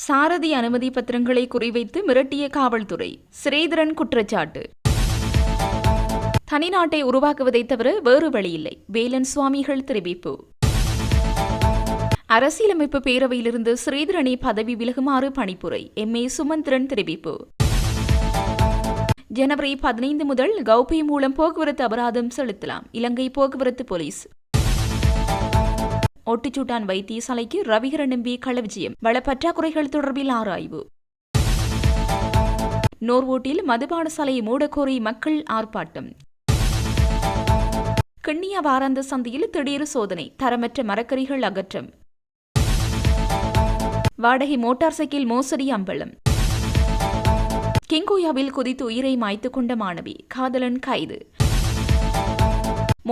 சாரதி அனுமதி பத்திரங்களை குறிவைத்து மிரட்டிய காவல்துறை, ஸ்ரீதரன் குற்றச்சாட்டு. தனிநாட்டை உருவாக்குவதை தவிர வேறு வழியில்லை, வேலன் சுவாமிகள் தெரிவிப்பு. அரசியலமைப்பு பேரவையிலிருந்து ஸ்ரீதரனை பதவி விலகுமாறு பணிப்புரை, எம்.ஏ. சுமந்திரன் தெரிவிப்பு. ஜனவரி 15 முதல் கௌபே மூலம் போக்குவரத்து அபராதம் செலுத்தலாம், இலங்கை போக்குவரத்து போலீஸ். ஒட்டுச்சூட்டான் வைத்தியசாலைக்கு ரவிகரன் எம்பி களவிஜயம், வளப்பற்றாக்குறைகள் தொடர்பில் ஆராய்வு. நோர்வோட்டில் மதுபான சாலையை மூடக்கோரி மக்கள் ஆர்ப்பாட்டம். கிண்ணியா வாராந்த சந்தையில் திடீர் சோதனை, தரமற்ற மரக்கறிகள் அகற்றம். வாடகை மோட்டார் சைக்கிள் மோசடி அம்பலம். கிங்கோயாவில் குதித்து உயிரை மாய்த்து கொண்ட மாணவி, காதலன் கைது.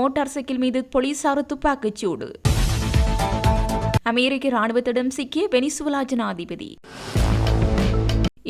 மோட்டார் சைக்கிள் மீது போலீசார் துப்பாக்கிச் சூடு. அமெரிக்க ராணுவத்திடம் சிக்கிய வெனிசுவலா ஜனாதிபதி.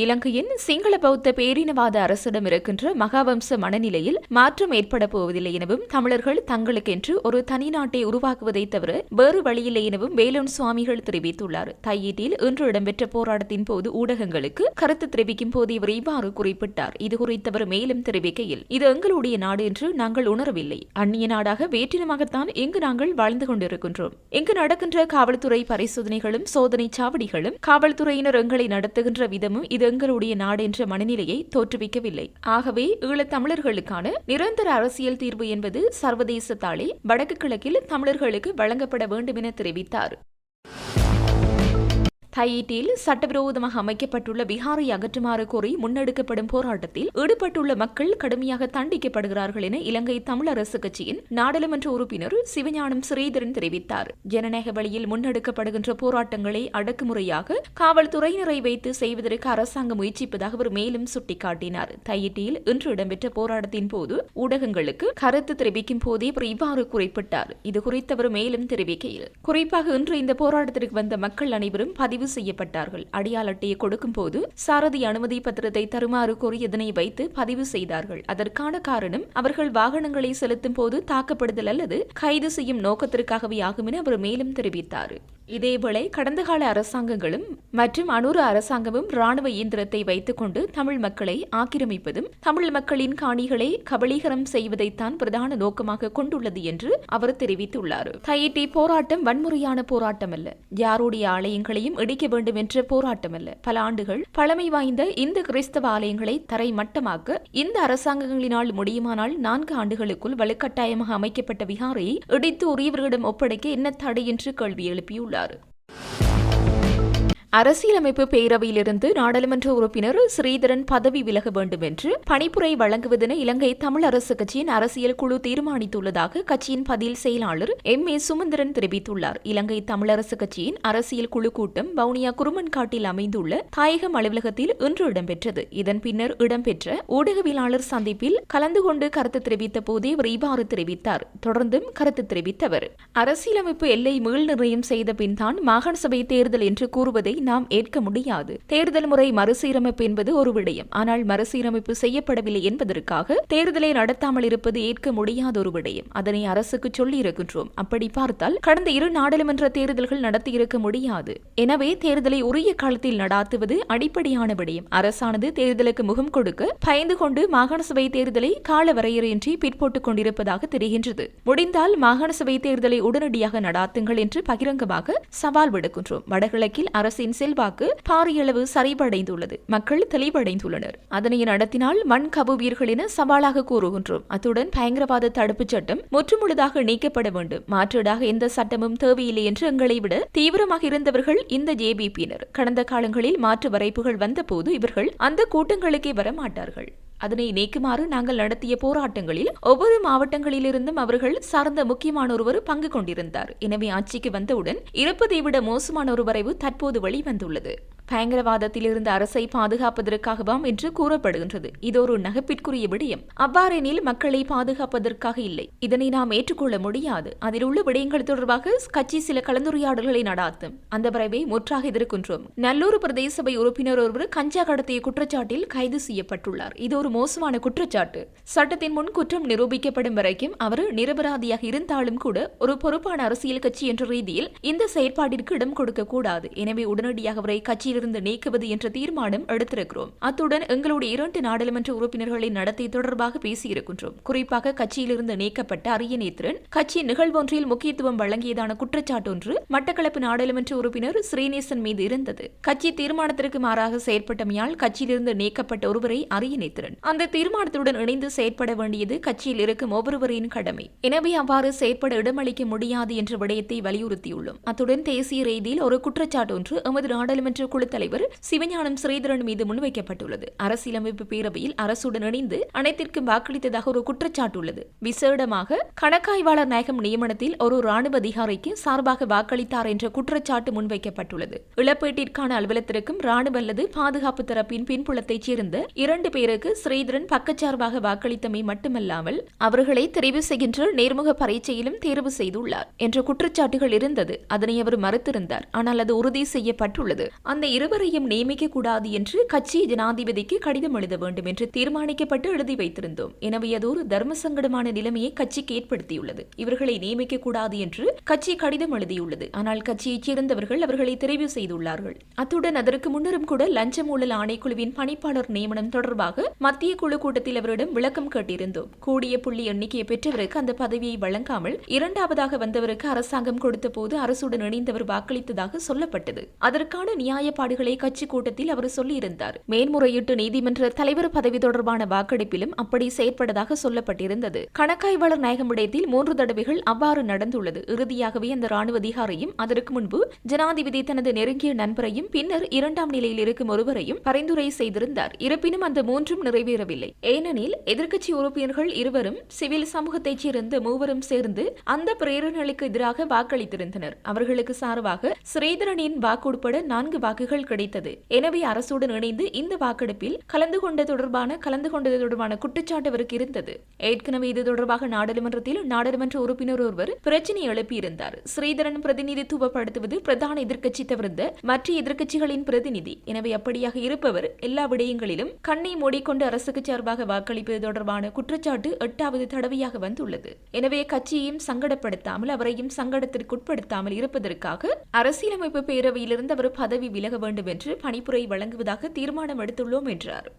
இலங்கையின் சிங்கள பௌத்த பேரினவாத அரசிடம் இருக்கின்ற மகாவம்ச மனநிலையில் மாற்றம் ஏற்பட போவதில்லை எனவும், தமிழர்கள் தங்களுக்கென்று ஒரு தனி நாட்டை உருவாக்குவதை தவிர வேறு வழியில்லை எனவும் வேலன் சுவாமிகள் தெரிவித்துள்ளார். தையீட்டில் இன்று இடம்பெற்ற போராட்டத்தின் போது ஊடகங்களுக்கு கருத்து தெரிவிக்கும் போது இவர் இவ்வாறு குறிப்பிட்டார். இதுகுறித்து அவர் மேலும் தெரிவிக்கையில், இது எங்களுடைய நாடு என்று நாங்கள் உணரவில்லை, அந்நிய நாடாக வேற்றினமாகத்தான் இங்கு நாங்கள் வாழ்ந்து கொண்டிருக்கின்றோம். இங்கு நடக்கின்ற காவல்துறை பரிசோதனைகளும் சோதனை சாவடிகளும் காவல்துறையினர் எங்களை நடத்துகின்ற விதமும் இது எங்களுடைய நாடு என்ற மனநிலையை தோற்றுவிக்கவில்லை. ஆகவே ஈழத் தமிழர்களுக்கான நிரந்தர அரசியல் தீர்வு என்பது சர்வதேசத்தாலே வடக்கு கிழக்கில் தமிழர்களுக்கு வழங்கப்பட வேண்டும் என தெரிவித்தார். தையீட்டில் சட்டவிரோதமாக அமைக்கப்பட்டுள்ள விகாரை அகற்றுமாறு கோரி முன்னெடுக்கப்படும் போராட்டத்தில் ஈடுபட்டுள்ள மக்கள் கடுமையாக தண்டிக்கப்படுகிறார்கள் என இலங்கை தமிழரசு கட்சியின் நாடாளுமன்ற உறுப்பினர் சிவஞானம் ஸ்ரீதரன் தெரிவித்தார். ஜனநாயக வழியில் முன்னெடுக்கப்படுகின்ற போராட்டங்களை அடக்குமுறையாக காவல்துறையினரை வைத்து செய்வதற்கு அரசாங்கம் முயற்சிப்பதாக அவர் மேலும் சுட்டிக்காட்டினார். தையீட்டில் இன்று இடம்பெற்ற போராட்டத்தின் போது ஊடகங்களுக்கு கருத்து தெரிவிக்கும் போதே அவர் இவ்வாறு குறிப்பிட்டார். இதுகுறித்து அவர் மேலும் தெரிவிக்கையில், குறிப்பாக இன்று இந்த போராட்டத்திற்கு வந்த மக்கள் அனைவரும் பதிவு செய்யப்பட்டார்கள். அடியால் அட்டையை கொடுக்கும் போது சாரதி அனுமதி பத்திரத்தை தருமாறு கோரி இதனை வைத்து பதிவு செய்தார்கள். அதற்கான காரணம் அவர்கள் வாகனங்களை செலுத்தும் போது தாக்கப்படுதல் அல்லது கைது செய்யும் நோக்கத்திற்காகவே ஆகும் என அவர் மேலும் தெரிவித்தார். இதேவேளை கடந்த கால அரசாங்கங்களும் மற்றும் அனுர அரசாங்கமும் ராணுவ இயந்திரத்தை வைத்துக் கொண்டு தமிழ் மக்களை ஆக்கிரமிப்பதும் தமிழ் மக்களின் காணிகளை கபளீகரம் செய்வதைத்தான் பிரதான நோக்கமாக கொண்டுள்ளது என்று அவர் தெரிவித்துள்ளார். தையிட்டி போராட்டம் வன்முறையான போராட்டம் அல்ல, யாருடைய ஆலயங்களையும் இடிக்க வேண்டும் என்ற போராட்டம் அல்ல. பல ஆண்டுகள் பழமை வாய்ந்த இந்த கிறிஸ்தவ ஆலயங்களை தரை மட்டமாக்க இந்த அரசாங்கங்களினால் முடியுமானால் 4 ஆண்டுகளுக்குள் வலுக்கட்டாயமாக அமைக்கப்பட்ட விகாரையை இடித்து உரியவர்களிடம் ஒப்படைக்க என்ன தடை என்று கேள்வி எழுப்பியுள்ளார். அரசியலமைப்பு பேரவையிலிருந்து நாடாளுமன்ற உறுப்பினர் ஸ்ரீதரன் பதவி விலக வேண்டும் என்று பணிப்புரை வழங்குவதென இலங்கை தமிழரசு கட்சியின் அரசியல் குழு தீர்மானித்துள்ளதாக கட்சியின் பதில் செயலாளர் எம்.ஏ. சுமந்திரன் தெரிவித்துள்ளார். இலங்கை தமிழரசு கட்சியின் அரசியல் குழு கூட்டம் வவுனியா குருமன்காட்டில் அமைந்துள்ள தாயகம் அலுவலகத்தில் இன்று இடம்பெற்றது. இதன் பின்னர் இடம்பெற்ற ஊடகவியலாளர் சந்திப்பில் கலந்து கொண்டு கருத்து தெரிவித்த போதே அவர் இவ்வாறு தெரிவித்தார். தொடர்ந்தும் கருத்து தெரிவித்த அவர், அரசியலமைப்பு எல்லை மீள் நிர்ணயம் செய்த பின்தான் மாகாண சபை தேர்தல் என்று கூறுவதை நாம் ஏற்க முடியாது. தேர்தல் முறை மறுசீரமைப்பு என்பது ஒரு விடயம், ஆனால் மறுசீரமைப்பு செய்யப்படவில்லை என்பதற்காக தேர்தலை நடத்தாமல் இருப்பது ஏற்க முடியாத ஒரு விடயம். அதனை அரசுக்கு சொல்லி இருக்கின்றோம். அப்படி பார்த்தால் கடந்த 2 நாடாளுமன்ற தேர்தல்கள் நடத்தியிருக்க முடியாது. எனவே தேர்தலை உரிய காலத்தில் நடாத்துவது அடிப்படையான விடயம். அரசானது தேர்தலுக்கு முகம் கொடுக்க பயந்து கொண்டு மாகாண சபை தேர்தலை கால வரையறையின்றி பிற்போட்டுக் கொண்டிருப்பதாக தெரிகின்றது. முடிந்தால் மாகாண சபை தேர்தலை உடனடியாக நடாத்துங்கள் என்று பகிரங்கமாக சவால் விடுக்கின்றோம். வடகிழக்கில் அரசின் செல்வாக்கு பாரியளவு சரிவடைந்துள்ளது. மக்கள் தெளிவடைந்துள்ளனர். அதனை நடத்தினால் மண் கவுவீர்கள் என சவாலாக கூறுகின்றோம். அத்துடன் பயங்கரவாத தடுப்புச் சட்டம் முற்றுமுழுதாக நீக்கப்பட வேண்டும். மாற்றீடாக எந்த சட்டமும் தேவையில்லை என்று எங்களை விட தீவிரமாக இருந்தவர்கள் இந்த ஜேபிபியினர். கடந்த காலங்களில் மாற்று வரைப்புகள் வந்தபோது இவர்கள் அந்த கூட்டங்களுக்கே வரமாட்டார்கள். அதனை நீக்குமாறு நாங்கள் நடத்திய போராட்டங்களில் ஒவ்வொரு மாவட்டங்களிலிருந்தும் அவர்கள் சார்ந்த முக்கியமான ஒருவர் பங்கு கொண்டிருந்தார். எனவே ஆட்சிக்கு வந்தவுடன் இருப்பதை விட மோசமான ஒரு வரைவு தற்போது வெளிவந்துள்ளது. பயங்கரவாதத்திலிருந்து அரசை பாதுகாப்பதற்காகவாம் என்று கூறப்படுகின்றது. இது ஒரு நகைப்பிற்குரிய விடயம். அவ்வாறெனில் மக்களை பாதுகாப்பதற்காக இல்லை. இதனை நாம் ஏற்றுக்கொள்ள முடியாது. அதில் உள்ள விடயங்கள் தொடர்பாக கட்சி சில கலந்துரையாடல்களை நடாத்தும். அந்த வரைவை முற்றாக எதிர்க்கின்றோம். நல்லூர் பிரதேச சபை உறுப்பினர் ஒருவர் கஞ்சா கடத்திய குற்றச்சாட்டில் கைது செய்யப்பட்டுள்ளார். இது ஒரு மோசமான குற்றச்சாட்டு. சட்டத்தின் முன் குற்றம் நிரூபிக்கப்படும் வரைக்கும் அவர் நிரபராதியாக இருந்தாலும் கூட ஒரு பொறுப்பான அரசியல் கட்சி என்ற ரீதியில் இந்த செயற்பாட்டிற்கு இடம் கொடுக்க கூடாது. எனவே உடனடியாக அவரை கட்சியில் கட்சியிலிருந்து நீக்குவது என்ற தீர்மானம் எடுத்திருக்கிறோம். அத்துடன் எங்களுடைய 2 நாடாளுமன்ற உறுப்பினர்களின் நடத்தை தொடர்பாக பேசியிருக்கின்றோம். குறிப்பாக கட்சியிலிருந்து நீக்கப்பட்ட அரியநேத்திரன் கட்சி நிகழ்வொன்றில் முக்கியத்துவம் வழங்கியதான குற்றச்சாட்டொன்று மட்டக்களப்பு நாடாளுமன்ற உறுப்பினர் ஸ்ரீநேசன் மீது இருந்தது. கட்சி தீர்மானத்திற்கு மாறாக செயற்பட்டமையால் கட்சியிலிருந்து நீக்கப்பட்ட ஒருவரை அரியநேத்திரன் அந்த தீர்மானத்துடன் இணைந்து செயற்பட வேண்டியது கட்சியில் இருக்கும் ஒவ்வொருவரின் கடமை. எனவே அவ்வாறு செயற்பட இடமளிக்க முடியாது என்ற விடயத்தை வலியுறுத்தியுள்ளோம். அத்துடன் தேசிய ரீதியில் ஒரு குற்றச்சாட்டு ஒன்று எமது நாடாளுமன்ற குழு தலைவர் சிவஞானம் ஸ்ரீதரன் மீது முன்வைக்கப்பட்டுள்ளது. அரசியலமைப்பு பேரவையில் அரசுடன் இணைந்து அனைத்திற்கும் வாக்களித்ததாக ஒரு குற்றச்சாட்டு உள்ளது. விசேடமாக கணக்காய்வாளர் நாயகம் நியமனத்தில் ஒரு ராணுவ அதிகாரிக்கு சார்பாக வாக்களித்தார் என்ற குற்றச்சாட்டு முன்வைக்கப்பட்டுள்ளது. இழப்பீட்டிற்கான அலுவலகத்திற்கும் ராணுவ அல்லது பாதுகாப்பு தரப்பின் பின்புலத்தைச் சேர்ந்த 2 பேருக்கு ஸ்ரீதரன் பக்கச்சார்பாக வாக்களித்தமை மட்டுமல்லாமல் அவர்களை தெரிவு செய்கின்ற நேர்முக பரீட்சையிலும் தேர்வு செய்துள்ளார் என்ற குற்றச்சாட்டுகள் இருந்தது. அதனை அவர் மறுத்திருந்தார். ஆனால் அது உறுதி செய்யப்பட்டுள்ளது. அந்த இருவரையும் நியமிக்க கூடாது என்று கட்சி ஜனாதிபதிக்கு கடிதம் எழுத வேண்டும் என்று தீர்மானிக்கப்பட்டு எழுதி வைத்திருந்தோம். எனவே அது ஒரு தர்ம சங்கடமான நிலைமையை கட்சிக்கு ஏற்படுத்தியுள்ளது. இவர்களை நியமிக்க கூடாது என்று கட்சி கடிதம் எழுதியுள்ளது. ஆனால் கட்சியைச் சேர்ந்தவர்கள் அவர்களை தெரிவு செய்துள்ளார்கள். அத்துடன் அதற்கு முன்னரும் கூட லஞ்ச ஊழல் ஆணைக்குழுவின் பணிப்பாளர் நியமனம் தொடர்பாக மத்திய குழு கூட்டத்தில் அவரிடம் விளக்கம் கேட்டிருந்தோம். கூடிய புள்ளி எண்ணிக்கையை பெற்றவருக்கு அந்த பதவியை வழங்காமல் 2வது வந்தவருக்கு அரசாங்கம் கொடுத்த போது அரசுடன் இணைந்தவர் வாக்களித்ததாக சொல்லப்பட்டது. அதற்கான நியாயப்பாடுகளை கட்சி கூட்டத்தில் அவர் சொல்லியிருந்தார். மேன்முறையீட்டு நீதிமன்ற தலைவர் பதவி தொடர்பான வாக்கெடுப்பிலும் அப்படி செயற்பட்டதாக சொல்லப்பட்டிருந்தது. கணக்காய்வாளர் நாயகம் விடயத்தில் 3 தடவைகள் அவ்வாறு நடந்துள்ளது. இறுதியாகவே அந்த ராணுவ அதிகாரியும் அதற்கு முன்பு ஜனாதிபதி தனது நெருங்கிய நண்பரையும் பின்னர் 2ஆம் நிலையில் இருக்கும் ஒருவரையும் பரிந்துரை செய்திருந்தார். இருப்பினும் அந்த 3ம் நிறைவேறவில்லை. ஏனெனில் எதிர்க்கட்சி உறுப்பினர்கள் 2வரும் சிவில் சமூகத்தைச் சேர்ந்த 3வரும் சேர்ந்து அந்த பிரேரணைகளுக்கு எதிராக வாக்களித்திருந்தனர். அவர்களுக்கு சார்பாக ஸ்ரீதரனின் வாக்கு உட்பட 4 வாக்குகள் கிடைத்தது. எனவே அரசுடன் இணைந்து இந்த வாக்கெடுப்பில் கலந்து கொண்டது தொடர்பான குற்றச்சாட்டு அவருக்கு இருந்தது. ஏற்கனவே இது தொடர்பாக நாடாளுமன்ற உறுப்பினர் ஒருவர் பிரச்சினை எழுப்பியிருந்தார். ஸ்ரீதரன் பிரதிநிதித்துவப்படுத்துவது பிரதான எதிர்க்கட்சி தவிர்ந்த மற்ற எதிர்க்கட்சிகளின் பிரதிநிதி. எனவே அப்படியாக இருப்பவர் எல்லா விடயங்களிலும் கண்ணை மூடிக்கொண்டு அரசுக்கு சார்பாக வாக்களிப்பது தொடர்பான குற்றச்சாட்டு 8வது தடவையாக வந்துள்ளது. எனவே கட்சியையும் சங்கடப்படுத்தாமல் அவரையும் சங்கடத்திற்குட்படுத்தாமல் இருப்பதற்காக அரசியலமைப்பு பேரவையிலிருந்து அவர் பதவி விலக வேண்டும் என்று பணிப்புரை வழங்குவதாக தீர்மானம் எடுத்துள்ளோம் என்றார்.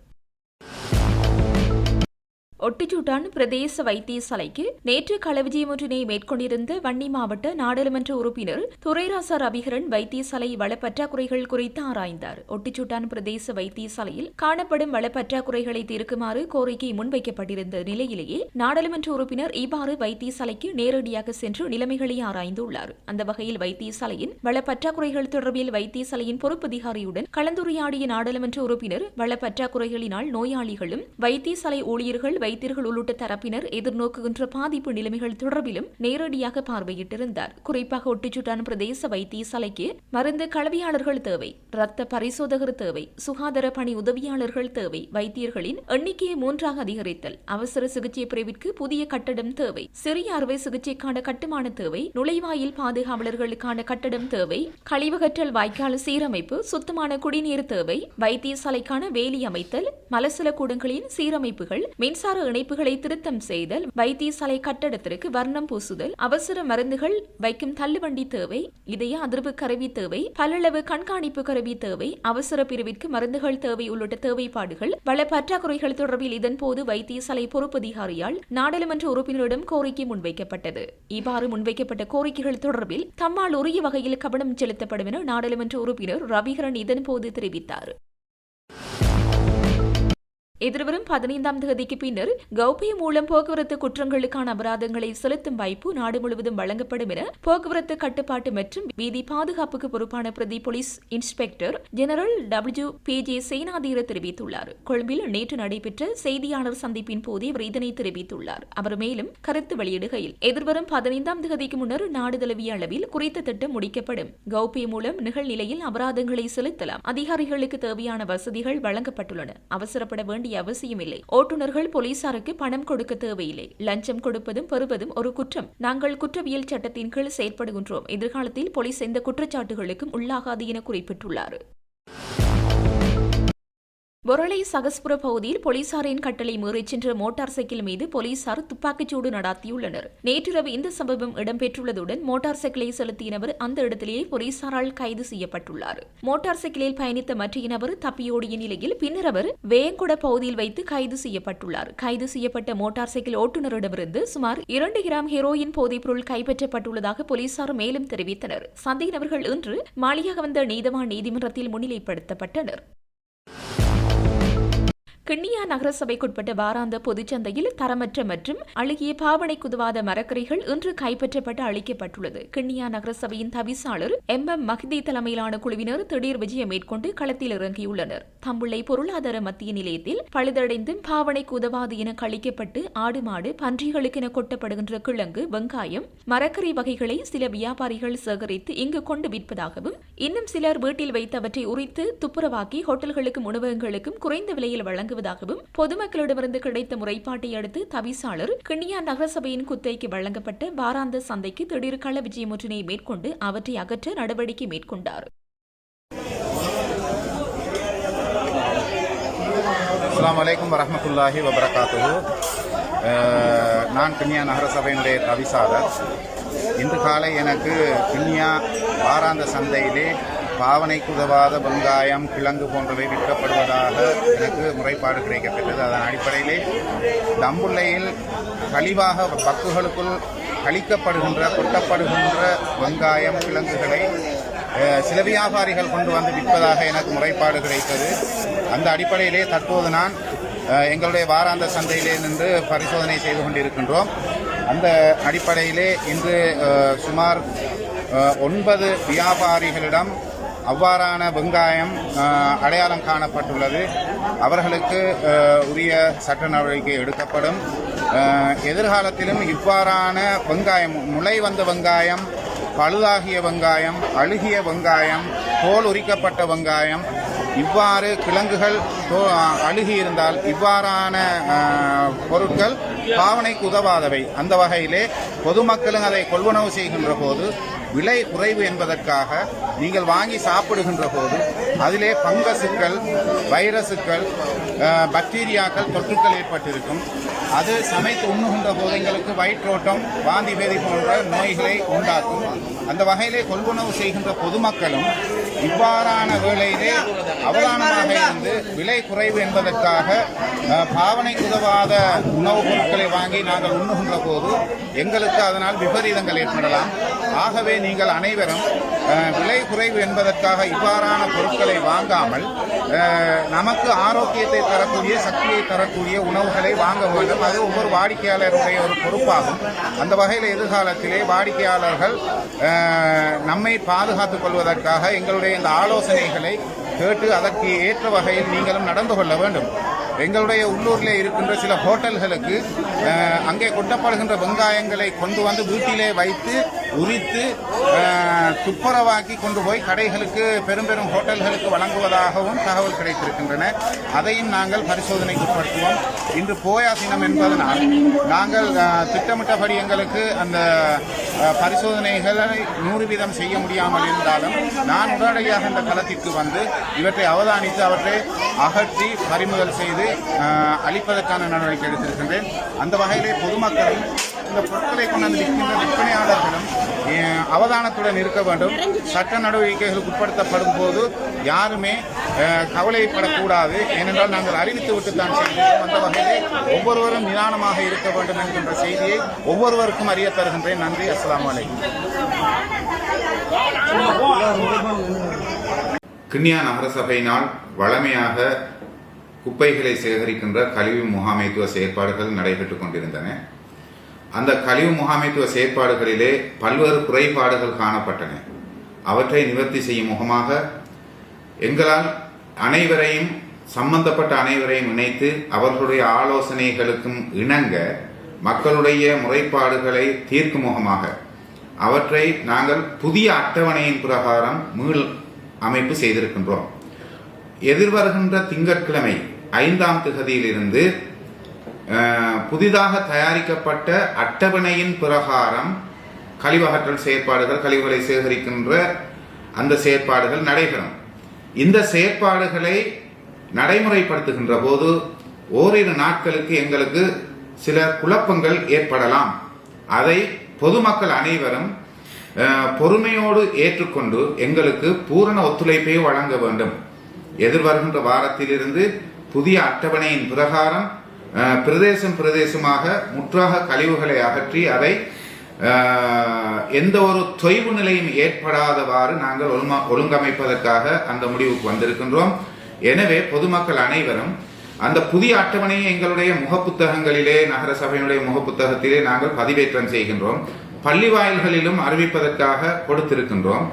ஒட்டிச்சூட்டான் பிரதேச வைத்தியசாலைக்கு நேற்று களவிஜயம் ஒன்றினை மேற்கொண்டிருந்த வன்னி மாவட்ட நாடாளுமன்ற உறுப்பினர் துரைராசா ரவிகரன் வைத்தியசாலை வளப்பற்றாக்குறைகள் குறித்து ஆராய்ந்தார். ஒட்டிச்சூட்டான் பிரதேச வைத்தியசாலையில் காணப்படும் வளப்பற்றாக்குறைகளை தீர்க்குமாறு கோரிக்கை முன்வைக்கப்பட்டிருந்த நிலையிலேயே நாடாளுமன்ற உறுப்பினர் இவ்வாறு வைத்தியசாலைக்கு நேரடியாக சென்று நிலைமைகளை ஆராய்ந்துள்ளார். அந்த வகையில் வைத்தியசாலையின் வளப்பற்றாக்குறைகள் தொடர்பில் வைத்தியசாலையின் பொறுப்பதிகாரியுடன் கலந்துரையாடிய நாடாளுமன்ற உறுப்பினர் வளப்பற்றாக்குறைகளினால் நோயாளிகளும் வைத்தியசாலை ஊழியர்கள் வைத்தியர்கள் உள்ளிட்ட தரப்பினர் எதிர்நோக்குகின்ற பாதிப்பு நிலைமைகள் தொடர்பிலும் நேரடியாக பார்வையிட்டிருந்தார். குறிப்பாக ஒட்டிச்சுட்டான் பிரதேச வைத்தியசாலைக்கு மருந்து கலவையாளர்கள் தேவை, இரத்த பரிசோதகர் தேவை, சுகாதார பணி உதவியாளர்கள் தேவை, வைத்தியர்களின் எண்ணிக்கையை 3ஆக அதிகரித்தல், அவசர சிகிச்சை பிரிவிற்கு புதிய கட்டடம் தேவை, சிறிய அறுவை சிகிச்சைக்கான கட்டுமான தேவை, நுழைவாயில் பாதுகாவலர்களுக்கான கட்டடம் தேவை, கழிவகற்றல் வாய்க்கால் சீரமைப்பு, சுத்தமான குடிநீர் தேவை, வைத்தியசாலைக்கான வேலி அமைத்தல், மலசல கூடங்களின் சீரமைப்புகள், மின்சார இணைப்புகளை திருத்தம் செய்தல், வைத்தியசாலை கட்டடத்திற்கு வர்ணம் பூசுதல், அவசர மருந்துகள் வைக்கும் தள்ளுவண்டி தேவை, இதய அதிர்வு கருவி தேவை, பல்லளவு கண்காணிப்பு கருவி தேவை, அவசர பிரிவிற்கு மருந்துகள் தேவை உள்ளிட்ட தேவைப்பாடுகள் வள பற்றாக்குறைகள் தொடர்பில் இதன்போது வைத்தியசாலை பொறுப்பதிகாரியால் நாடாளுமன்ற உறுப்பினரிடம் கோரிக்கை முன்வைக்கப்பட்டது. இவ்வாறு முன்வைக்கப்பட்ட கோரிக்கைகள் தொடர்பில் தம்மால் உரிய வகையில் கவனம் செலுத்தப்படும் என நாடாளுமன்ற உறுப்பினர் ரவிகரன் இதன்போது தெரிவித்தார். எதிர்வரும் 15ஆம் தேதிக்கு பின்னர் கௌபே மூலம் போக்குவரத்து குற்றங்களுக்கான அபராதங்களை செலுத்தும் வாய்ப்பு நாடு முழுவதும் வழங்கப்படும் என போக்குவரத்து கட்டுப்பாட்டு மற்றும் வீதி பாதுகாப்புக்கு பொறுப்பான பிரதி police inspector general WPJ Senadheera தெரிவித்துள்ளார். கொழும்பில் நேற்று நடைபெற்ற செய்தியாளர் சந்திப்பின் போதே அவர் இதனை தெரிவித்துள்ளார். அவர் மேலும் கருத்து வெளியிடுகையில் எதிர்வரும் 15ஆம் தேதிக்கு முன்னர் நாடு தழுவிய அளவில் குறித்த திட்டம் முடிக்கப்படும். கௌபே மூலம் நிகழ்நிலையில் அபராதங்களை செலுத்தலாம். அதிகாரிகளுக்கு தேவையான வசதிகள் வழங்கப்பட்டுள்ளன. அவசரப்பட வேண்டிய அவசியமில்லை. ஓட்டுநர்கள் போலீசாருக்கு பணம் கொடுக்க தேவையில்லை. லஞ்சம் கொடுப்பதும் பெறுவதும் ஒரு குற்றம். நாங்கள் குற்றவியல் சட்டத்தின் கீழ் செயற்படுகின்றோம். எதிர்காலத்தில் போலீஸ் எந்த குற்றச்சாட்டுகளுக்கும் உள்ளாகாது என குறிப்பிட்டுள்ளார். பொரளை சகஸ்புர பகுதியில் போலீசாரின் கட்டளை மீறிச் சென்ற மோட்டார் சைக்கிள் மீது போலீசார் துப்பாக்கிச்சூடு நடாத்தியுள்ளனர். நேற்றிரவு இந்த சம்பவம் இடம்பெற்றுள்ளதுடன் மோட்டார் சைக்கிளை செலுத்திய நபர் அந்த இடத்திலேயே போலீசாரால் கைது செய்யப்பட்டுள்ளார். மோட்டார் சைக்கிளில் பயணித்த மற்ற நபர் தப்பியோடிய நிலையில் பின்னர் அவர் வேயங்குட பகுதியில் வைத்து கைது செய்யப்பட்டுள்ளார். கைது செய்யப்பட்ட மோட்டார் சைக்கிள் ஓட்டுநரிடமிருந்து சுமார் 2 கிராம் ஹெரோயின் போதைப்பொருள் கைப்பற்றப்பட்டுள்ளதாக போலீசார் மேலும் தெரிவித்தனர். சந்தேக நபர்கள் இன்று மாளிகாவந்த நீதவான் நீதிமன்றத்தில் முன்னிலைப்படுத்தப்பட்டனர். கிண்ணியா நகரசபைக்குட்பட்ட வாராந்த பொதுச்சந்தையில் தரமற்ற மற்றும் அழுகிய பாவனைக்கு உதவாத மரக்கறிகள் இன்று கைப்பற்றப்பட்டு அளிக்கப்பட்டுள்ளது. கிண்ணியா நகரசபையின் தவிசாளர் MM மஹ்தி தலைமையிலான குழுவினர் திடீர் விஜயம் மேற்கொண்டு களத்தில் இறங்கியுள்ளனர். தம்புள்ளை பொருளாதார மத்திய நிலையத்தில் பழுதடைந்தும் பாவனைக்கு உதவாது என கழிக்கப்பட்டு ஆடு மாடு பன்றிகளுக்கென கொட்டப்படுகின்ற கிழங்கு, வெங்காயம், மரக்கறி வகைகளை சில வியாபாரிகள் சேகரித்து இங்கு கொண்டு விற்பதாகவும் இன்னும் சிலர் வீட்டில் வைத்து அவற்றை உரித்து துப்புரவாக்கி ஹோட்டல்களுக்கும் உணவகங்களுக்கும் குறைந்த விலையில் வழங்க பொதுமக்களிடமிருந்து கிடைத்த முறைப்பாட்டை அடுத்து தவிசாளர் கிண்ணியா நகரசபையின் குத்தைக்கு வழங்கப்பட்ட வாராந்த சந்தைக்கு திடீர் கள விஜயம் ஒன்றினை மேற்கொண்டு அவற்றை அகற்ற நடவடிக்கை மேற்கொண்டார். அஸ்ஸலாமு அலைக்கும் வரஹ்மத்துல்லாஹி வபரகாத்துஹு. நான் கிண்ணியா நகரசபையினுடைய தவிசாளர். இன்று காலை எனக்கு கிண்ணியா வாராந்த சந்தையிலே பாவனைக்கு உதவாத வெங்காயம், கிழங்கு போன்றவை விற்கப்படுவதாக எனக்கு முறைப்பாடு கிடைக்கப்பட்டது. அதன் அடிப்படையிலே தம்புள்ளையில் கழிவாக பக்குகளுக்குள் கொட்டப்படுகின்ற வெங்காயம், கிழங்குகளை சில வியாபாரிகள் கொண்டு வந்து விற்பதாக எனக்கு முறைப்பாடு கிடைத்தது. அந்த அடிப்படையிலே தற்போது நான் எங்களுடைய வாராந்த சந்தையிலே நின்று பரிசோதனை செய்து கொண்டிருக்கின்றோம். அந்த அடிப்படையிலே இன்று சுமார் 9 வியாபாரிகளிடம் அவ்வாறான வெங்காயம் அடையாளம் காணப்பட்டுள்ளது. அவர்களுக்கு உரிய சட்ட நடவடிக்கை எடுக்கப்படும். எதிர்காலத்திலும் இவ்வாறான வெங்காயம், முளை வந்த வெங்காயம், பழுதாகிய வெங்காயம், அழுகிய வெங்காயம், தோல் உரிக்கப்பட்ட வெங்காயம், இவ்வாறு கிழங்குகள் அழுகியிருந்தால் இவ்வாறான பொருட்கள் பாவனைக்கு உதவாதவை. அந்த வகையிலே பொதுமக்களும் அதை கொள்வனவு செய்கின்ற போது விலை குறைவு என்பதற்காக நீங்கள் வாங்கி சாப்பிடுகின்ற போது அதிலே பங்கசுக்கள், வைரசுக்கள், பாக்டீரியாக்கள், தொற்றுக்கள் ஏற்பட்டிருக்கும். அது சமைத்து உண்ணுகின்ற போது எங்களுக்கு வயிற்றோட்டம், வாந்தி பேதி போன்ற நோய்களை உண்டாக்கும். அந்த வகையிலே கொள்வனவு செய்கின்ற பொதுமக்களும் இவ்வாறான வேளையிலே அவதானமாக இருந்து விலை குறைவு என்பதற்காக பாவனைக்கு உதவாத உணவுப் பொருட்களை வாங்கி நாங்கள் உண்ணுகின்ற போது எங்களுக்கு அதனால் விபரீதங்கள் ஏற்படலாம். ஆகவே நீங்கள் அனைவரும் விலை குறைவு என்பதற்காக இவ்வாறான பொருட்களை வாங்காமல் நமக்கு ஆரோக்கியத்தை தரக்கூடிய, சக்தியை தரக்கூடிய உணவுகளை வாங்க வேண்டும். அது ஒவ்வொரு வாடிக்கையாளருடைய ஒரு பொறுப்பாகும். அந்த வகையில் எதிர்காலத்திலே வாடிக்கையாளர்கள் நம்மை பாதுகாத்துக் கொள்வதற்காக எங்களுடைய இந்த ஆலோசனைகளை கேட்டு அதற்கு ஏற்ற வகையில் நீங்களும் நடந்து கொள்ள வேண்டும். எங்களுடைய உள்ளூரில் இருக்கின்ற சில ஹோட்டல்களுக்கு அங்கே கொட்டப்படுகின்ற வெங்காயங்களை கொண்டு வந்து வீட்டிலே வைத்து உரித்து துப்புரவாக்கி கொண்டு போய் கடைகளுக்கு, பெரும் பெரும் ஹோட்டல்களுக்கு வழங்குவதாகவும் தகவல் கிடைத்திருக்கின்றன. அதையும் நாங்கள் பரிசோதனைக்கு உட்படுத்துவோம். இன்று போயா தினம் என்பதனால் நாங்கள் திட்டமிட்டபடி எங்களுக்கு அந்த பரிசோதனைகளை 100% செய்ய முடியாமல் இருந்தாலும் நான் உடனடியாக இந்த களத்திற்கு வந்து இவற்றை அவதானித்து அவற்றை அகற்றி பறிமுதல் செய்து அளிப்பதற்கான நடவடிக்கை எடுத்திருக்கின்றேன். அந்த வகையிலே பொதுமக்களும் இந்த பொருட்களை கொண்டு விற்கின்ற விற்பனையாளர்களும் அவதானத்துடன் இருக்க வேண்டும். சட்ட நடவடிக்கைகளுக்கு உட்படுத்தப்படும் போது யாருமே கவலைப்படக்கூடாது. ஏனென்றால் நாங்கள் அறிவித்து விட்டுத்தான் செய்கிறோம். அந்த வகையிலே ஒவ்வொருவரும் நிதானமாக இருக்க வேண்டும் என்கின்ற செய்தியை ஒவ்வொருவருக்கும் அறிய தருகின்றேன். நன்றி. அஸ்ஸலாமு அலைக்கும். கிண்ணியா நகரசபையினால் வழமையாக குப்பைகளை சேகரிக்கின்ற கழிவு முகாமைத்துவ செயற்பாடுகள் நடைபெற்றுக் கொண்டிருந்தன. அந்த கழிவு முகாமைத்துவ செயற்பாடுகளிலே பல்வேறு குறைபாடுகள் காணப்பட்டன. அவற்றை நிவர்த்தி செய்யும் முகமாக எங்களால் அனைவரையும், சம்பந்தப்பட்ட அனைவரையும் இணைத்து அவர்களுடைய ஆலோசனைகளுக்கும் இணங்க மக்களுடைய முறைப்பாடுகளை தீர்க்கும் முகமாக அவற்றை நாங்கள் புதிய அட்டவணையின் பிரகாரம் மீள் அமைப்பு செய்திருக்கின்றோம். எதிர்வருகின்ற திங்கட்கிழமை 5ஆம் தேதியிலிருந்து புதிதாக தயாரிக்கப்பட்ட அட்டவணையின் பிரகாரம் கழிவகற்றல் செயற்பாடுகள், கழிவுகளை சேகரிக்கின்ற அந்த செயற்பாடுகள் நடைபெறும். இந்த செயற்பாடுகளை நடைமுறைப்படுத்துகின்ற போது ஓரிரு நாட்களுக்கு எங்களுக்கு சில குழப்பங்கள் ஏற்படலாம். அதை பொதுமக்கள் அனைவரும் பொறுமையோடு ஏற்றுக்கொண்டு எங்களுக்கு பூரண ஒத்துழைப்பை வழங்க வேண்டும். எதிர்வருகின்ற வாரத்திலிருந்து புதிய அட்டவணையின் பிரகாரம் பிரதேசமாக முற்றாக கழிவுகளை அகற்றி அதை எந்த ஒரு தொய்வு நிலையும் ஏற்படாதவாறு நாங்கள் ஒழுங்கமைப்பதற்காக அந்த முடிவுக்கு வந்திருக்கின்றோம். எனவே பொதுமக்கள் அனைவரும் அந்த புதிய அட்டவணையை எங்களுடைய முகப்புத்தகங்களிலே, நகர சபையினுடைய முகப்புத்தகத்திலே நாங்கள் பதிவேற்றம் செய்கின்றோம். பள்ளி வாயில்களிலும் அறிவிப்பதற்காக கொடுத்திருக்கின்றோம்.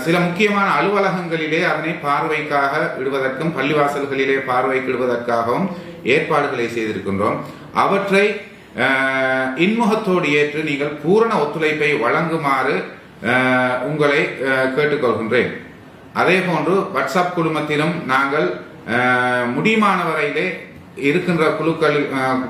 சில முக்கியமான அலுவலகங்களிலே அதனை பார்வைக்காக இடுவதற்கும் பள்ளிவாசல்களிலே பார்வைக்கு இடுவதற்காகவும் ஏற்பாடுகளை செய்திருக்கின்றோம். அவற்றை இன்முகத்தோடு ஏற்று நீங்கள் பூரண ஒத்துழைப்பை வழங்குமாறு உங்களை கேட்டுக்கொள்கின்றேன். அதே போன்று வாட்ஸ்அப் குழுமத்திலும் நாங்கள் முடியுமான வரையிலே இருக்கின்ற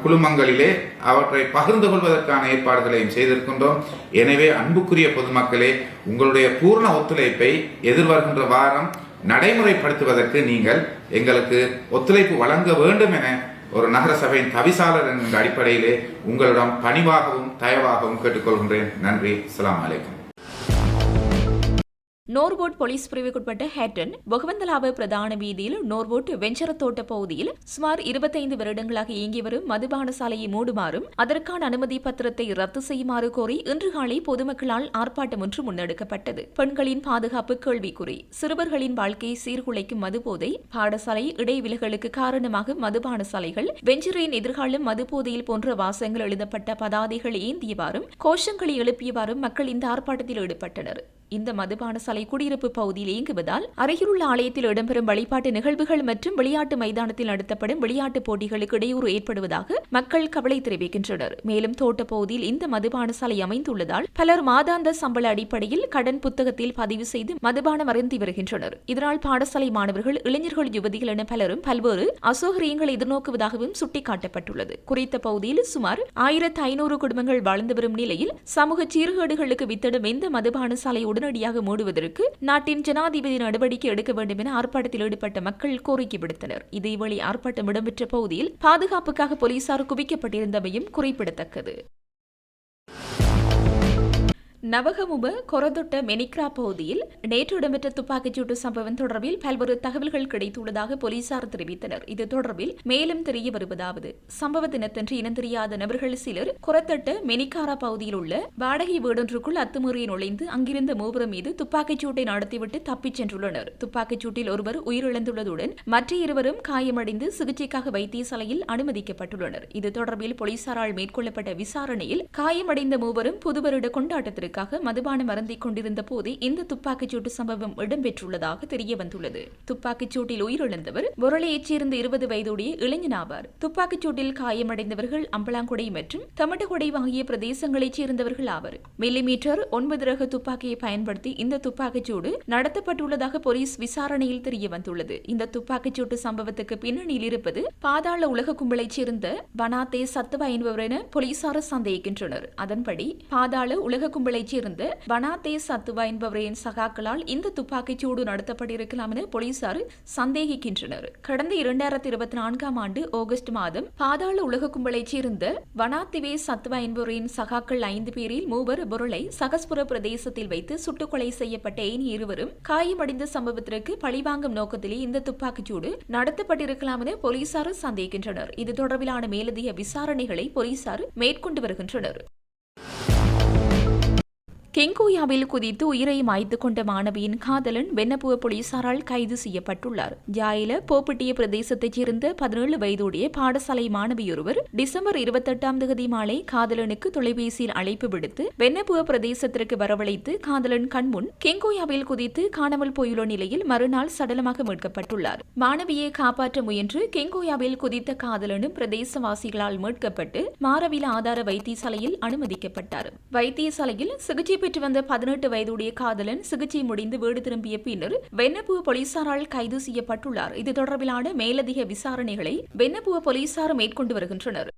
குழுமங்களிலே அவற்றை பகிர்ந்து கொள்வதற்கான ஏற்பாடுகளையும் செய்திருக்கின்றோம். எனவே அன்புக்குரிய பொதுமக்களே, உங்களுடைய பூர்ண ஒத்துழைப்பை எதிர்வருகின்ற வாரம் நடைமுறைப்படுத்துவதற்கு நீங்கள் எங்களுக்கு ஒத்துழைப்பு வழங்க வேண்டும் என ஒரு நகர சபையின் தவிசாளர் என்ற அடிப்படையிலே உங்களிடம் பணிவாகவும் தயவாகவும் கேட்டுக்கொள்கின்றேன். நன்றி. அஸ்ஸலாமு அலைக்கும். நோர்வோட் போலீஸ் பிரிவுக்குட்பட்ட ஹேட்டன் பொகவந்தலாவ பிரதான வீதியில் நோர்வோட் வெஞ்சரத்தோட்ட பகுதியில் சுமார் 25 வருடங்களாக இயங்கி வரும் மதுபான சாலையை மூடுமாறும் அதற்கான அனுமதி பத்திரத்தை ரத்து செய்யுமாறு கோரி இன்று காலை பொதுமக்களால் ஆர்ப்பாட்டம் ஒன்று முன்னெடுக்கப்பட்டது. பெண்களின் பாதுகாப்பு கேள்விக்குறி, சிறுவர்களின் வாழ்க்கையை சீர்குலைக்கும் மதுபோதை, பாடசாலை இடைவிலகலுக்கு காரணமாக மதுபான சாலைகள், வெஞ்சரின் எதிர்காலம் மதுபோதையில் போன்ற வாசகங்கள் எழுதப்பட்ட பதாதைகள் ஏந்தியவாறும் கோஷங்களை எழுப்பியவாறும் மக்கள் இந்த ஆர்ப்பாட்டத்தில் ஈடுபட்டனர். இந்த மதுபான சாலை குடியிருப்பு பகுதியில் இயங்குவதால் அருகிலுள்ள ஆலயத்தில் இடம்பெறும் வழிபாட்டு நிகழ்வுகள் மற்றும் விளையாட்டு மைதானத்தில் நடத்தப்படும் விளையாட்டுப் போட்டிகளுக்கு இடையூறு ஏற்படுவதாக மக்கள் கவலை தெரிவிக்கின்றனர். மேலும் தோட்ட பகுதியில் இந்த மதுபான சாலை அமைந்துள்ளதால் பலர் மாதாந்த சம்பள அடிப்படையில் கடன் புத்தகத்தில் பதிவு செய்து மதுபானம் அருந்தி வருகின்றனர். இதனால் பாடசாலை மாணவர்கள், இளைஞர்கள், யுவதிகள் என பலரும் பல்வேறு அசௌகரியங்களை எதிர்நோக்குவதாகவும் சுட்டிக்காட்டப்பட்டுள்ளது. குறித்த பகுதியில் சுமார் 1500 குடும்பங்கள் வாழ்ந்து வரும் நிலையில் சமூக சீர்கேடுகளுக்கு வித்திடும் இந்த மதுபான சாலை உடனடியாக மூடுவதற்கு நாட்டின் ஜனாதிபதி நடவடிக்கை எடுக்க வேண்டும் என ஆர்ப்பாட்டத்தில் ஈடுபட்ட மக்கள் கோரிக்கை விடுத்தனர். இதேவேளை ஆர்ப்பாட்டம் இடம்பெற்ற பகுதியில் பாதுகாப்புக்காக போலீசார் குவிக்கப்பட்டிருந்தமையும் குறிப்பிடத்தக்கது. நவகமுப கொரதொட்ட மெனிக்ரா பகுதியில் நேற்று இடம்பெற்ற துப்பாக்கிச்சூட்டு சம்பவம் தொடர்பில் பல்வேறு தகவல்கள் கிடைத்துள்ளதாக போலீசார் தெரிவித்தனர். இது தொடர்பில் மேலும் தெரிய வருவதாவது, சம்பவ தினத்தன்று இனம் தெரியாத நபர்கள் சிலர் கொரதொட்ட மெனிக்காரா பகுதியில் உள்ள வாடகை வீடொன்றுக்குள் அத்துமீறி நுழைந்து அங்கிருந்த மூவரும் மீது துப்பாக்கிச்சூட்டை நடத்திவிட்டு தப்பிச் சென்றுள்ளனர். துப்பாக்கிச்சூட்டில் ஒருவர் உயிரிழந்துள்ளதுடன் மற்ற இருவரும் காயமடைந்து சிகிச்சைக்காக வைத்தியசாலையில் அனுமதிக்கப்பட்டுள்ளனர். இது தொடர்பில் போலீசாரால் மேற்கொள்ளப்பட்ட விசாரணையில் காயமடைந்த மூவரும் புதுவருட கொண்டாட்டத்திற்கு மதுபானம் அருந்திக் கொண்டிருந்த போதே இந்த துப்பாக்கிச்சூட்டு சம்பவம் இடம்பெற்றுள்ளதாக தெரிய வந்துள்ளது. துப்பாக்கிச்சூட்டில் உயிரிழந்தவர் பொருளையைச் சேர்ந்த 20 வயதுடைய இளைஞனாவார். துப்பாக்கிச்சூட்டில் காயமடைந்தவர்கள் அம்பலாங்குடை மற்றும் தமட்டகுடை ஆகிய பிரதேசங்களைச் சேர்ந்தவர்கள் ஆவர். மில்லிமீட்டர் 9 ரக துப்பாக்கியை பயன்படுத்தி இந்த துப்பாக்கிச்சூடு நடத்தப்பட்டுள்ளதாக போலீஸ் விசாரணையில் தெரிய வந்துள்ளது. இந்த துப்பாக்கிச்சூட்டு சம்பவத்துக்கு பின்னணியில் இருப்பது பாதாள உலக கும்பலைச் சேர்ந்த வனாத்தே சத்துவா என்பவர் என போலீசார் சந்தேகிக்கின்றனர். அதன்படி பாதாள உலக கும்பலை சேர்ந்த வனாத்தே சத்துவா என்பவரின் சகாக்களால் இந்த துப்பாக்கிச் சூடு நடத்தப்பட்டிருக்கலாம் என போலீசார் சந்தேகிக்கின்றனர். கடந்த 2024ஆம் ஆண்டு ஆகஸ்ட் மாதம் பாதாள உலக கும்பலைச் சேர்ந்த வனாத்திவே சத்துவா என்பவரின் சகாக்கள் 5 பேரில் 3 பொருளை சகஸ்புர பிரதேசத்தில் வைத்து சுட்டுக்கொலை செய்யப்பட்ட ஏனைய இருவரும் காயமடைந்த சம்பவத்திற்கு பழிவாங்கும் நோக்கத்திலே இந்த துப்பாக்கிச் சூடு நடத்தப்பட்டிருக்கலாம் என போலீசார் சந்தேகிக்கின்றனர். இது தொடர்பிலான மேலதிக விசாரணைகளை போலீசார் மேற்கொண்டு வருகின்றனர். கெங்கோயாவில் குதித்து உயிரை மாய்த்துக் கொண்ட மாணவியின் காதலன் வென்னப்புவ போலீசாரால் கைது செய்யப்பட்டுள்ளார். ஜாயில போப்பிட்டிய பிரதேசத்தைச் சேர்ந்த 17 வயதுடைய பாடசாலை மாணவியொருவர் டிசம்பர் 28ஆம் தேதி மாலை காதலனுக்கு தொலைபேசியில் அழைப்பு விடுத்து வென்னப்புவ பிரதேசத்திற்கு வரவழைத்து காதலன் கண்முன் கெங்கோயாவில் குதித்து காணாமல் போயுள்ள நிலையில் மறுநாள் சடலமாக மீட்கப்பட்டுள்ளார். மாணவியை காப்பாற்ற முயன்று கெங்கோயாவில் குதித்த காதலனும் பிரதேசவாசிகளால் மீட்கப்பட்டு மாரவில ஆதார வைத்தியசாலையில் அனுமதிக்கப்பட்டார். வைத்தியசாலையில் சிகிச்சை பெற்று வந்த 18 வயதுடைய காதலன் சிகிச்சை முடிந்து வீடு திரும்பிய பின்னர் வென்னப்புவ போலீசாரால் கைது செய்யப்பட்டுள்ளார். இது தொடர்பிலான மேலதிக விசாரணைகளை வென்னப்புவ போலீசார் மேற்கொண்டு வருகின்றனர்.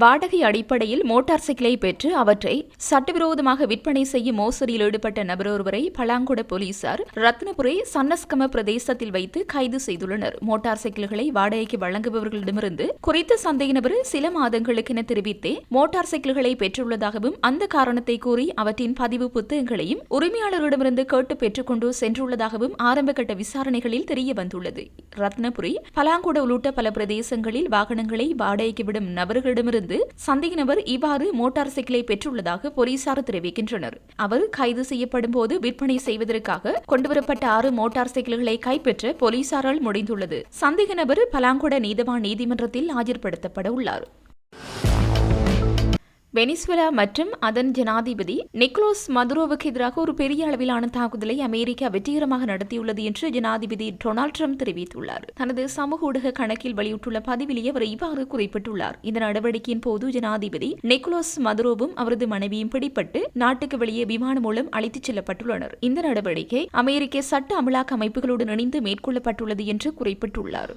வாடகை அடிப்படையில் மோட்டார் சைக்கிளை பெற்று அவற்றை சட்டவிரோதமாக விற்பனை செய்யும் மோசடியில் ஈடுபட்ட நபர் ஒருவரை பலாங்குட போலீசார் ரத்னபுரை சன்னஸ்கம பிரதேசத்தில் வைத்து கைது செய்துள்ளனர். மோட்டார் சைக்கிள்களை வாடகைக்கு வழங்குபவர்களிடமிருந்து குறித்த சந்தேக நபர் சில மாதங்களுக்கென தெரிவித்தே மோட்டார் சைக்கிள்களை பெற்றுள்ளதாகவும் அந்த காரணத்தை கூறி அவற்றின் பதிவு புத்தகங்களையும் உரிமையாளரிடமிருந்து கேட்டு பெற்றுக்கொண்டு சென்றுள்ளதாகவும் ஆரம்பகட்ட விசாரணைகளில் தெரிய வந்துள்ளது. ரத்னபுரி, பலாங்குட உள்ளிட்ட பல பிரதேசங்களில் வாகனங்களை வாடகைக்கு விடும் நபர்களிடமிருந்து சந்தேக நபர் இவ்வாறு மோட்டார் சைக்கிளை பெற்றுள்ளதாக போலீசார் தெரிவிக்கின்றனர். அவர் கைது செய்யப்படும் போது விற்பனை செய்வதற்காக கொண்டுவரப்பட்ட 6 மோட்டார் சைக்கிள்களை கைப்பற்ற போலீசாரால் முடிந்துள்ளது. சந்தேக நபர் பலாங்குட நீதவான் நீதிமன்றத்தில் ஆஜர்படுத்தப்பட உள்ளார். வெனிசுவேலா மற்றும் அதன் ஜனாதிபதி நிக்கோலஸ் மதுரோவுக்கு எதிராக ஒரு பெரிய அளவிலான தாக்குதலை அமெரிக்கா வெற்றிகரமாக நடத்தியுள்ளது என்று ஜனாதிபதி டொனால்ட் ட்ரம்ப் தெரிவித்துள்ளார். தனது சமூக ஊடக கணக்கில் வெளியிட்டுள்ள பதிவிலேயே அவர் இவ்வாறு குறிப்பிட்டுள்ளார். இந்த நடவடிக்கையின் போது ஜனாதிபதி நிக்கோலஸ் மதுரோவும் அவரது மனைவியும் பிடிபட்டு நாட்டுக்கு வெளியே விமானம் மூலம் அழைத்துச் செல்லப்பட்டுள்ளனர். இந்த நடவடிக்கை அமெரிக்க சட்ட அமலாக்க அமைப்புகளோடு இணைந்து மேற்கொள்ளப்பட்டுள்ளது என்று குறிப்பிட்டுள்ளார்.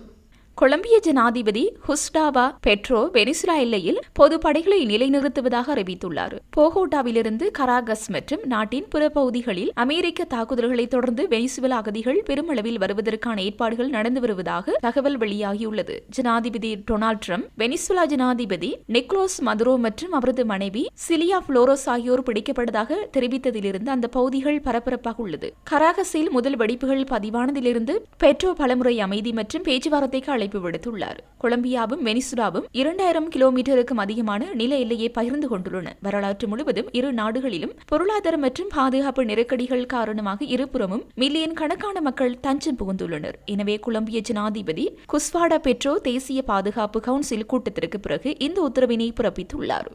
கொலம்பிய ஜனாதிபதி ஹுஸ்டாவா பெட்ரோ வெனிசுலா எல்லையில் பொது படைகளை நிலைநிறுத்துவதாக அறிவித்துள்ளார். போகோட்டாவிலிருந்து கராகஸ் மற்றும் நாட்டின் பிற பகுதிகளில் அமெரிக்க தாக்குதல்களை தொடர்ந்து வெனிசுவேலா அகதிகள் பெருமளவில் வருவதற்கான ஏற்பாடுகள் நடந்து வருவதாக தகவல் வெளியாகியுள்ளது. ஜனாதிபதி டொனால்ட் ட்ரம்ப் வெனிசுவேலா ஜனாதிபதி நிக்கோலஸ் மதுரோ மற்றும் அவரது மனைவி சிலியா புளோரோஸ் ஆகியோர் பிடிக்கப்பட்டதாக தெரிவித்ததிலிருந்து அந்த பகுதிகள் பரபரப்பாக உள்ளது. கராகஸில் முதல் வெடிப்புகள் பதிவானதிலிருந்து பெட்ரோ பலமுறை அமைதி மற்றும் பேச்சுவார்த்தைக்கு அழைப்பு விடுத்துள்ளார். கொலம்பியாவும் வெனிசுலாவும் 2000 கிலோமீட்டருக்கும் அதிகமான நில எல்லையை பகிர்ந்து கொண்டுள்ளன. வரலாற்று முழுவதும் இரு நாடுகளிலும் பொருளாதார மற்றும் பாதுகாப்பு நெருக்கடிகள் காரணமாக இருபுறமும் மில்லியன் கணக்கான மக்கள் தஞ்சம் புகுந்துள்ளனர். எனவே கொலம்பிய ஜனாதிபதி குஸ்வாடா பெட்ரோ தேசிய பாதுகாப்பு கவுன்சில் கூட்டத்திற்கு பிறகு இந்த உத்தரவினை பிறப்பித்துள்ளார்.